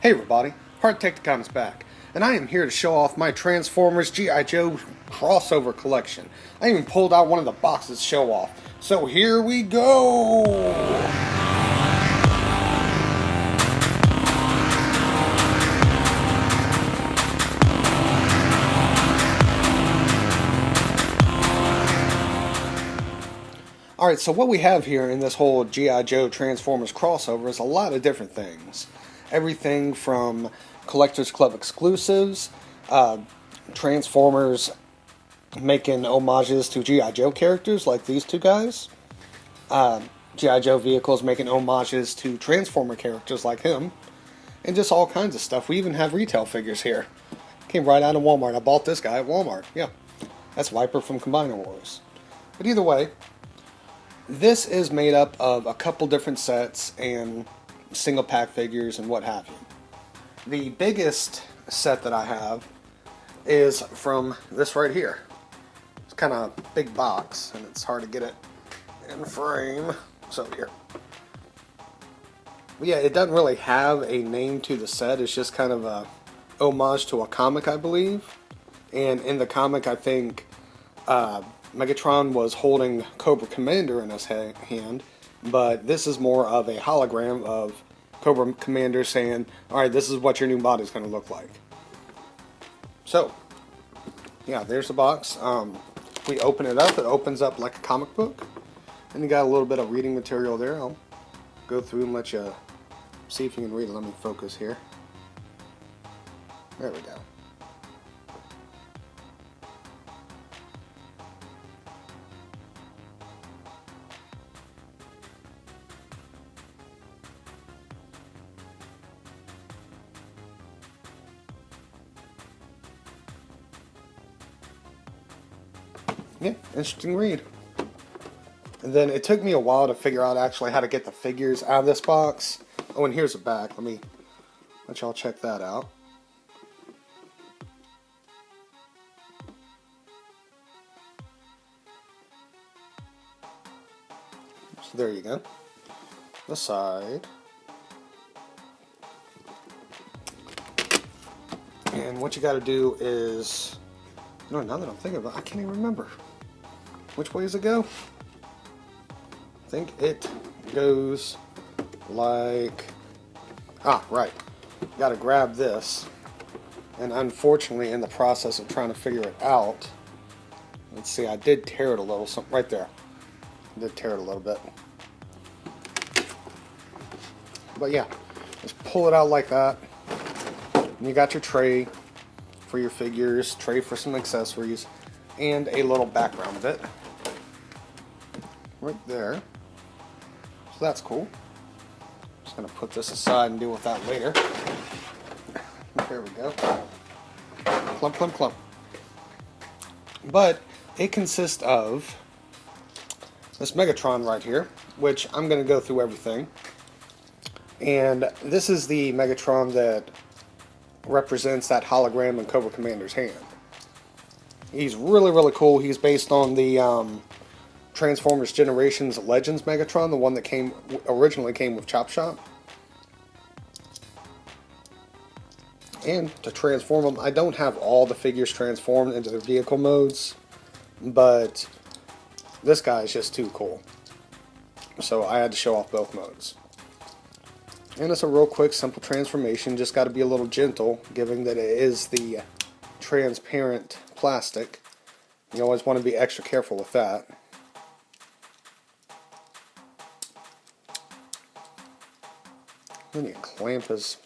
Hey everybody, Hardtekticon is back, and I am here to show off my Transformers G.I. Joe crossover collection. I even pulled out one of the boxes to show off. So here we go! Alright, so what we have here in this whole G.I. Joe Transformers crossover is a lot of different things. Everything from Collectors Club exclusives, Transformers making homages to G.I. Joe characters like these two guys, G.I. Joe vehicles making homages to Transformer characters like him, and just all kinds of stuff. We even have retail figures here. Came right out of Walmart. I bought this guy at Walmart. Yeah, that's Viper from Combiner Wars. But either way, this is made up of a couple different sets and single pack figures and what have you. The biggest set that I have is from this right here. It's kind of a big box and it's hard to get it in frame. So here. But yeah, it doesn't really have a name to the set. It's just kind of a homage to a comic, I believe. And in the comic, I think Megatron was holding Cobra Commander in his hand, but this is more of a hologram of Cobra Commander saying, alright, this is what your new body's going to look like. So, yeah, there's the box. We open it up, it opens up like a comic book, and you got a little bit of reading material there. I'll go through and let you see if you can read it. Let me focus here. There we go. Yeah, interesting read. And then it took me a while to figure out actually how to get the figures out of this box. Oh, and here's the back. Let me let y'all check that out. So there you go. The side. And what you got to do is, no, now that I'm thinking about it, I can't even remember. Which way does it go? I think it goes like... Ah, right. Gotta grab this. And unfortunately, in the process of trying to figure it out, let's see, I did tear it a little. Something right there. I did tear it a little bit. But yeah, just pull it out like that. And you got your tray for your figures, tray for some accessories, and a little background bit. Right there. So that's cool. Just going to put this aside and deal with that later. There we go. Clump, clump, clump. But it consists of this Megatron right here, which I'm going to go through everything. And this is the Megatron that represents that hologram in Cobra Commander's hand. He's really, really cool. He's based on the Transformers Generations Legends Megatron, the one that originally came with Chop Shop. And to transform them, I don't have all the figures transformed into their vehicle modes, but this guy is just too cool. So I had to show off both modes. And it's a real quick, simple transformation. Just got to be a little gentle, given that it is the transparent plastic. You always want to be extra careful with that. Then you clamp his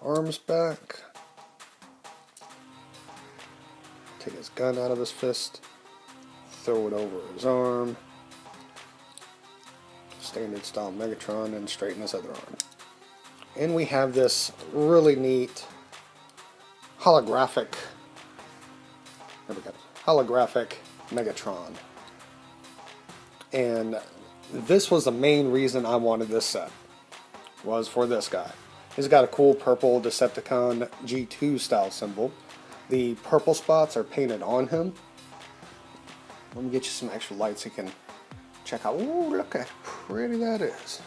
arms back. Take his gun out of his fist. Throw it over his arm. Standard style Megatron, and straighten his other arm. And we have this really neat holographic, there we go, holographic Megatron. And this was the main reason I wanted this set, was for this guy. He's got a cool purple Decepticon G2 style symbol. The purple spots are painted on him. Let me get you some extra light so you can check out. Ooh, look how pretty that is.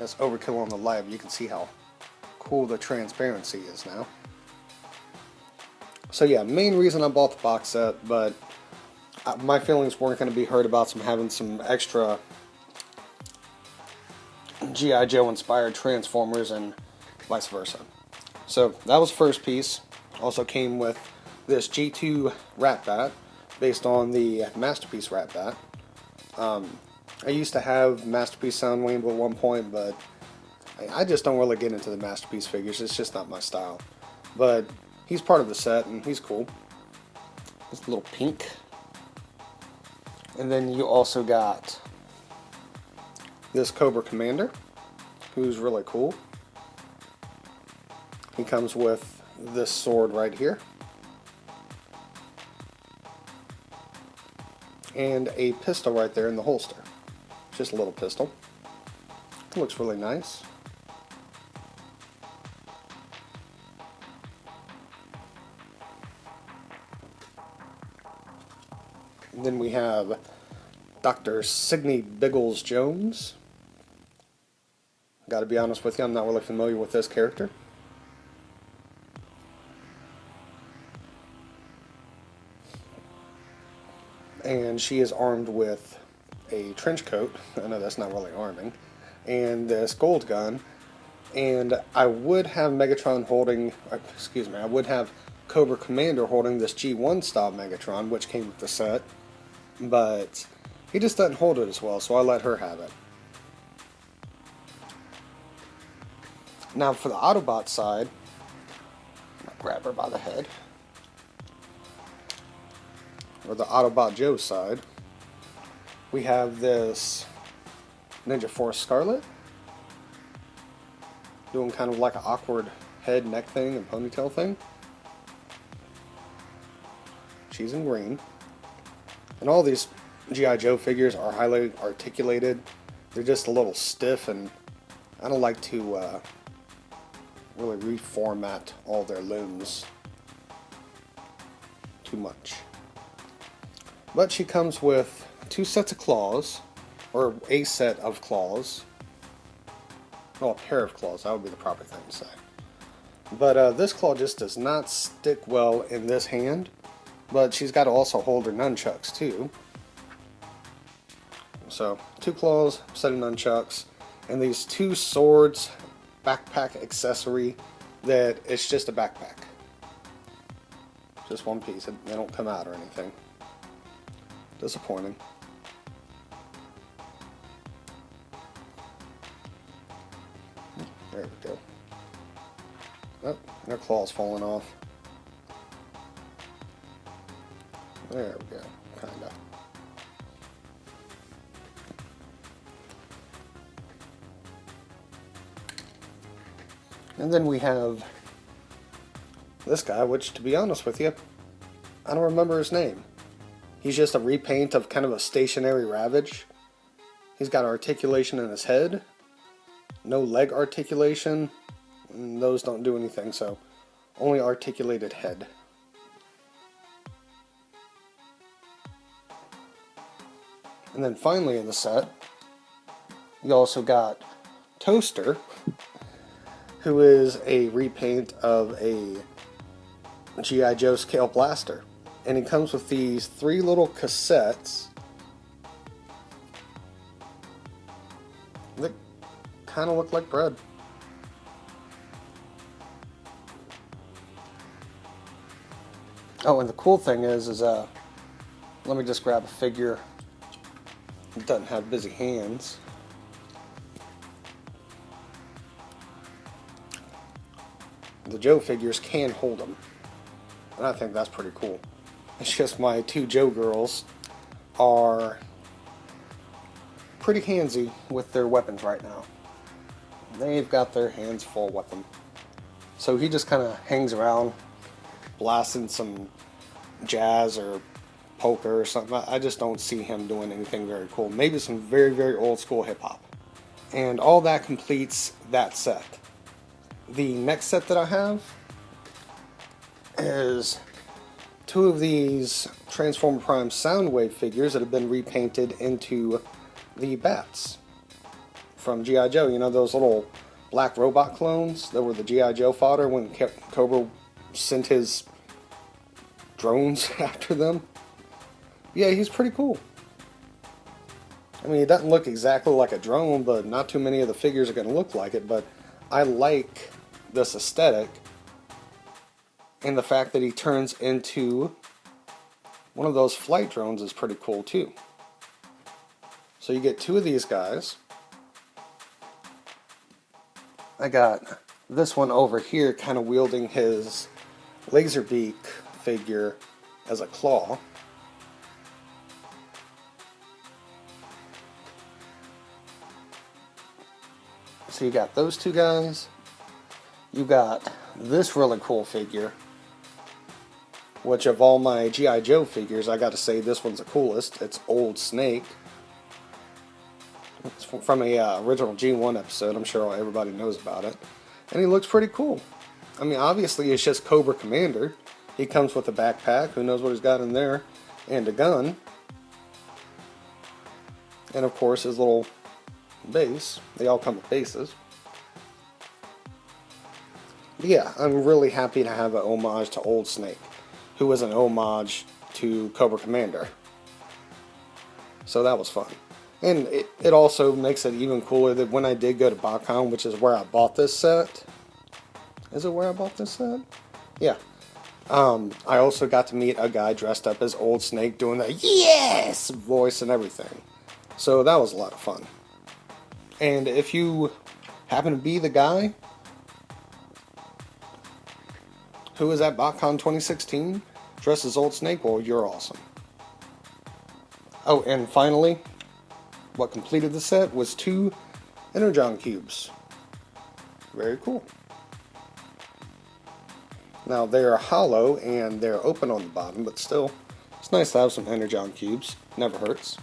That's overkill on the light. You can see how cool the transparency is now. So yeah, main reason I bought the box set, but my feelings weren't going to be hurt about having some extra G.I. Joe inspired Transformers and vice versa. So that was the first piece. Also came with this G2 Rat Bat based on the Masterpiece Rat Bat. I used to have Masterpiece Soundwave at one point, but I just don't really get into the Masterpiece figures. It's just not my style. But he's part of the set, and he's cool. It's a little pink. And then you also got this Cobra Commander, who's really cool. He comes with this sword right here. And a pistol right there in the holster. Just a little pistol. It looks really nice. And then we have Dr. Sidney Biggles Jones. Gotta be honest with you, I'm not really familiar with this character. And she is armed with a trench coat. I know that's not really arming. And this gold gun. And I would have Megatron holding, I would have Cobra Commander holding this G1 style Megatron, which came with the set. But he just doesn't hold it as well, so I let her have it. Now for the Autobot side, I'll grab her by the head. Or the Autobot Joe side, we have this Ninja Force Scarlet, doing kind of like an awkward head, neck thing and ponytail thing. She's in green. And all these G.I. Joe figures are highly articulated. They're just a little stiff, and I don't like to really reformat all their limbs too much. But she comes with 2 sets of claws, or a set of claws. Well, a pair of claws, that would be the proper thing to say. But this claw just does not stick well in this hand. But she's got to also hold her nunchucks too. So 2 claws, set of nunchucks, and these 2 swords, backpack accessory that it's just a backpack. Just one piece. They don't come out or anything. Disappointing. There we go. Oh, their claw's falling off. There we go, kinda. And then we have this guy, which, to be honest with you, I don't remember his name. He's just a repaint of kind of a stationary Ravage. He's got articulation in his head. No leg articulation. And those don't do anything, so only articulated head. And then finally in the set, you also got Toaster, who is a repaint of a G.I. Joe Scale Blaster. And he comes with these 3 little cassettes that kind of look like bread. Oh, and the cool thing is let me just grab a figure. It doesn't have busy hands. The Joe figures can hold them. And I think that's pretty cool. It's just my 2 Joe girls are pretty handsy with their weapons right now. They've got their hands full with them. So he just kind of hangs around, blasting some jazz or polka or something. I just don't see him doing anything very cool. Maybe some very, very old school hip hop. And all that completes that set. The next set that I have is 2 of these Transformer Prime Soundwave figures that have been repainted into the bats from G.I. Joe. You know those little black robot clones that were the G.I. Joe fodder when Cobra sent his drones after them? Yeah, he's pretty cool. I mean, he doesn't look exactly like a drone, but not too many of the figures are going to look like it. But I like this aesthetic and the fact that he turns into one of those flight drones is pretty cool too. So you get two of these guys. I got this one over here kind of wielding his laser beak figure as a claw. So you got those two guys. You got this really cool figure, which of all my G.I. Joe figures, I got to say this one's the coolest. It's Old Snake. It's from a original G1 episode. I'm sure everybody knows about it. And he looks pretty cool. I mean, obviously it's just Cobra Commander. He comes with a backpack. Who knows what he's got in there? And a gun. And of course his little base. They all come with bases. But yeah, I'm really happy to have an homage to Old Snake, who was an homage to Cobra Commander. So that was fun. And it also makes it even cooler that when I did go to BotCon, which is where I bought this set. Is it where I bought this set? Yeah. I also got to meet a guy dressed up as Old Snake doing the yes voice and everything. So that was a lot of fun. And if you happen to be the guy who was at BotCon 2016 dressed as Old Snake, well, you're awesome. Oh, and finally, what completed the set was 2 Energon cubes. Very cool. Now they're hollow and they're open on the bottom, but still, it's nice to have some Energon cubes. Never hurts.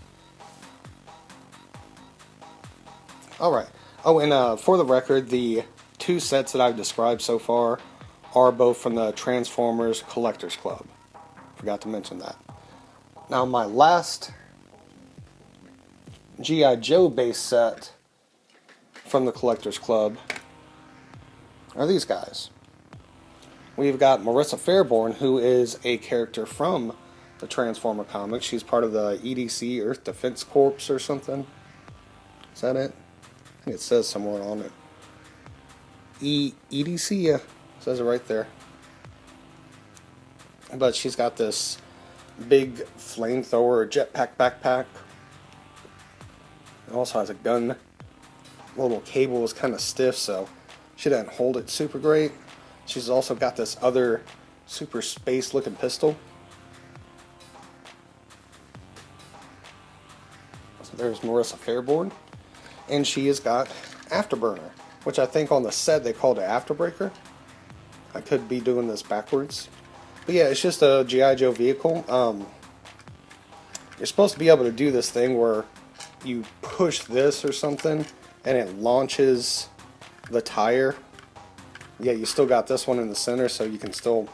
Alright. Oh, and for the record, the 2 sets that I've described so far are both from the Transformers Collectors Club. Forgot to mention that. Now my last G.I. Joe base set from the Collectors Club are these guys. We've got Marisa Fairborn, who is a character from the Transformer comics. She's part of the EDC, Earth Defense Corps or something. Is that it? I think it says somewhere on it. EDC, yeah. It says it right there. But she's got this big flamethrower jetpack backpack. It also has a gun. The little cable is kind of stiff, so she doesn't hold it super great. She's also got this other super space looking pistol. So there's Marisa Fairborn. And she has got Afterburner, which I think on the set they called it Afterbreaker. I could be doing this backwards. But yeah, it's just a G.I. Joe vehicle. You're supposed to be able to do this thing where you push this or something and it launches the tire. Yeah, you still got this one in the center so you can still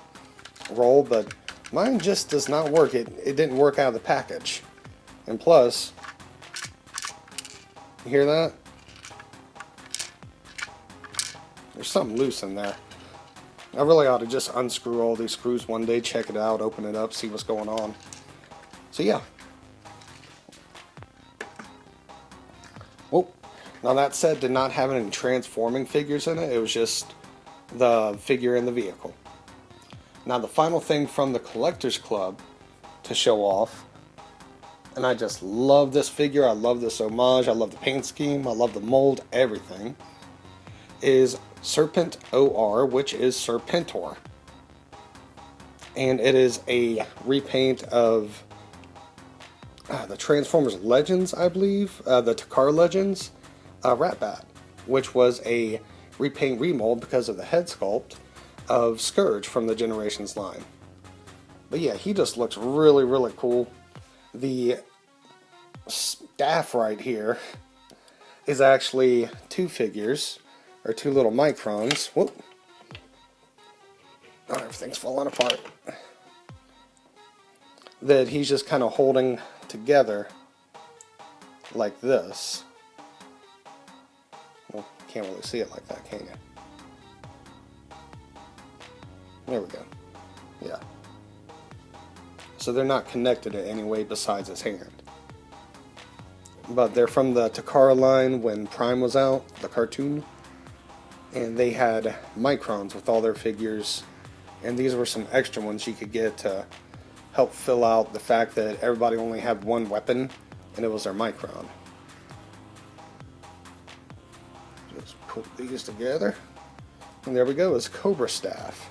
roll, but mine just does not work. It didn't work out of the package. And plus, you hear that? There's something loose in there. I really ought to just unscrew all these screws one day, check it out, open it up, see what's going on. So yeah. Well, now that set did not have any transforming figures in it. It was just the figure in the vehicle. Now the final thing from the Collectors Club to show off, and I just love this figure, I love this homage, I love the paint scheme, I love the mold, everything, is Serpentor, which is Serpentor. And it is a repaint of the Transformers Legends, I believe, the Takar Legends Ratbat, which was a repaint remold because of the head sculpt of Scourge from the Generations line. But yeah, he just looks really, really cool. The staff right here is actually 2 figures, or 2 little microns. Whoop. Oh, everything's falling apart. That he's just kind of holding together like this. can't really see it like that, can you? There we go. Yeah. So they're not connected in any way besides his hand. But they're from the Takara line when Prime was out, the cartoon. And they had microns with all their figures. And these were some extra ones you could get to help fill out the fact that everybody only had one weapon, and it was their micron. Just put these together. And there we go, it's Cobra Staff.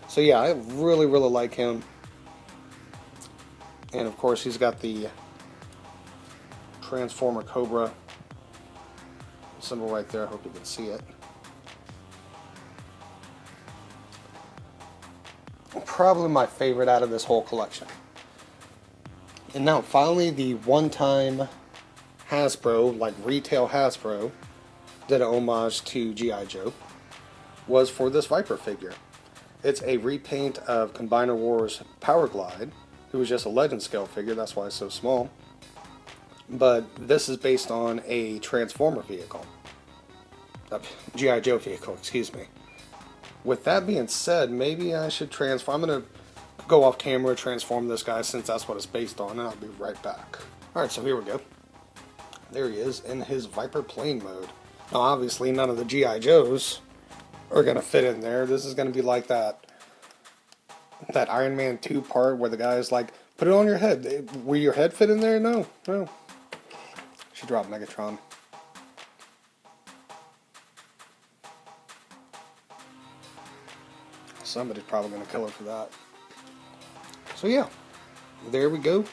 So yeah, I really like him. And of course he's got the Transformer Cobra symbol right there. I hope you can see it. Probably my favorite out of this whole collection. And now finally the one-time Hasbro, like retail Hasbro, did an homage to G.I. Joe, was for this Viper figure. It's a repaint of Combiner Wars Power Glide, who was just a legend scale figure, that's why it's so small. But this is based on a Transformer vehicle. G.I. Joe vehicle, excuse me. With that being said, maybe I should transform. I'm going to go off camera, transform this guy since that's what it's based on, and I'll be right back. Alright, so here we go. There he is in his Viper plane mode. Now obviously none of the G.I. Joes are going to fit in there. This is going to be like that Iron Man 2 part where the guy's like, put it on your head. Will your head fit in there? No. She dropped Megatron. Somebody's probably going to kill her for that. So yeah, there we go.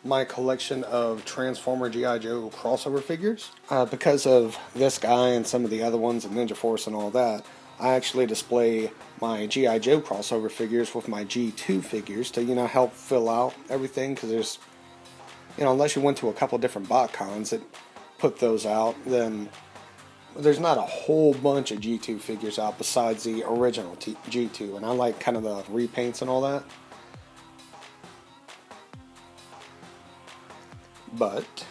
My collection of Transformer G.I. Joe crossover figures. Because of this guy and some of the other ones and Ninja Force and all that, I actually display my G.I. Joe crossover figures with my G2 figures to, help fill out everything, because there's, unless you went to a couple different bot cons that put those out, then there's not a whole bunch of G2 figures out besides the original G2, and I like kind of the repaints and all that. But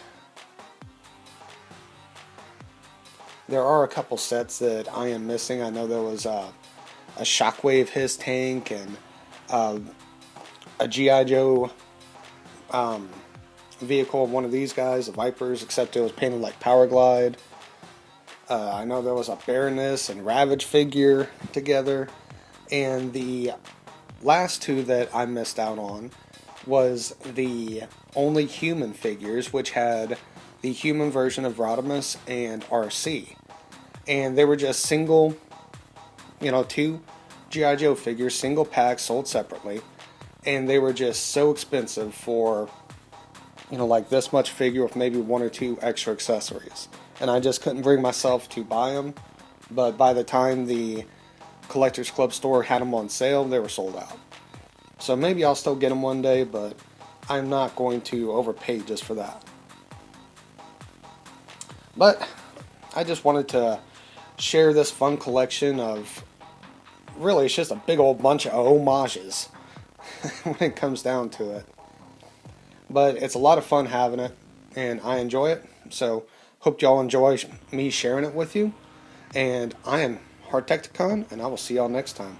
there are a couple sets that I am missing. I know there was a Shockwave His tank and a G.I. Joe vehicle of one of these guys, the Vipers, except it was painted like Power Glide. I know there was a Baroness and Ravage figure together. And the last two that I missed out on was the only human figures, which had the human version of Rodimus and RC. And they were just single, two G.I. Joe figures, single packs, sold separately. And they were just so expensive for, like this much figure with maybe one or two extra accessories. And I just couldn't bring myself to buy them. But by the time the Collectors Club store had them on sale, they were sold out. So maybe I'll still get them one day, but I'm not going to overpay just for that. But I just wanted to share this fun collection of, really it's just a big old bunch of homages when it comes down to it. But it's a lot of fun having it, and I enjoy it. So hope y'all enjoy me sharing it with you. And I am Hardtekticon, and I will see y'all next time.